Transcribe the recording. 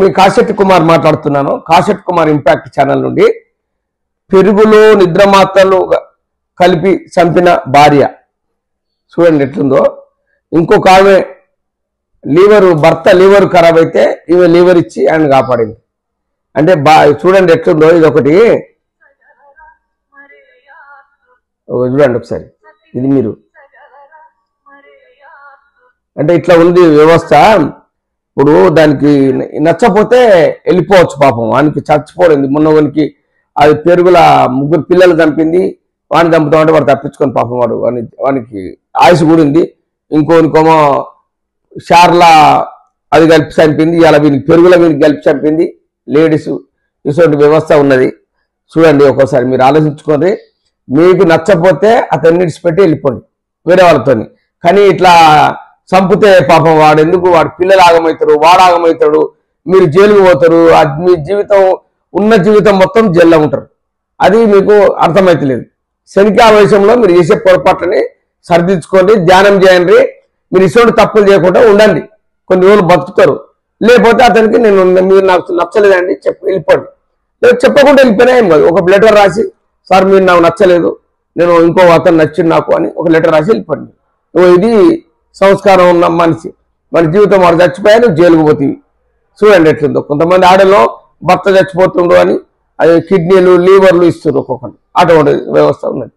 మీ కాశెట్టి కుమార్ మాట్లాడుతున్నాను. Kasetti Kumar impact channel నుండి. పెరుగులో నిద్రమాత్రలు కలిపి చంపిన భార్య చూడండి ఎట్లుందో. ఇంకొక ఆమె భర్త లీవర్ ఖరాబ్ అయితే ఈమె లీవర్ ఇచ్చి ఆయన కాపాడింది. అంటే చూడండి ఎట్లుందో. ఇది ఒకటి చూడండి ఒకసారి. ఇది మీరు అంటే ఇట్లా ఉంది వ్యవస్థ. ఇప్పుడు దానికి నచ్చపోతే వెళ్ళిపోవచ్చు పాపం. వానికి చచ్చిపోయింది. మొన్న వానికి అది పెరుగుల 3 పిల్లలు చంపింది. వాడిని చంపుతామంటే వాడు తప్పించుకొని పాపం వానికి ఆయుష్ కూడింది. ఇంకోనికోమో షార్లా అది కలిపి చంపింది. ఇలా వీనికి పెరుగుల వీనికి కలిపి చంపింది. లేడీస్ ఇటువంటి వ్యవస్థ ఉన్నది. చూడండి ఒక్కోసారి మీరు ఆలోచించుకోండి. మీకు నచ్చపోతే అతన్ని విడిచిపెట్టి వెళ్ళిపోండి వేరే వాళ్ళతో. కానీ ఇట్లా చంపితే పాపం వాడు ఎందుకు, వాడు పిల్లలు ఆగమవుతారు, వాడు ఆగమవుతాడు, మీరు జైలుకు పోతారు. మీ జీవితం ఉన్న జీవితం మొత్తం జైల్లో ఉంటారు. అది మీకు అర్థమైతలేదు. శనికా వయసంలో మీరు చేసే పొరపాట్లని సరిదిద్దుకోండి, ధ్యానం చేయండి. మీరు ఇటువంటి తప్పులు చేయకుండా ఉండండి. కొన్ని రోజులు బతుకుతారు. లేకపోతే అతనికి మీరు నాకు నచ్చలేదండి వెళ్ళిపోండి. లేదు చెప్పకుండా వెళ్ళిపోయినా ఏం కాదు. ఒక లెటర్ రాసి, సార్ మీరు నాకు నచ్చలేదు, నేను ఇంకో అతను నచ్చింది నాకు అని ఒక లెటర్ రాసి వెళ్ళిపోండి. ఇది సంస్కారం ఉన్న మనిషి. మన జీవితం వాడు చచ్చిపోయా నువ్వు జైలుకు పోతీవి. చూడండి ఎట్లుందో. కొంతమంది ఆడలో భర్త చచ్చిపోతుండ్రు అని అది కిడ్నీలు లీవర్లు ఇస్తున్నారు ఒక్కొక్కరు. అటువంటి వ్యవస్థ ఉన్నది.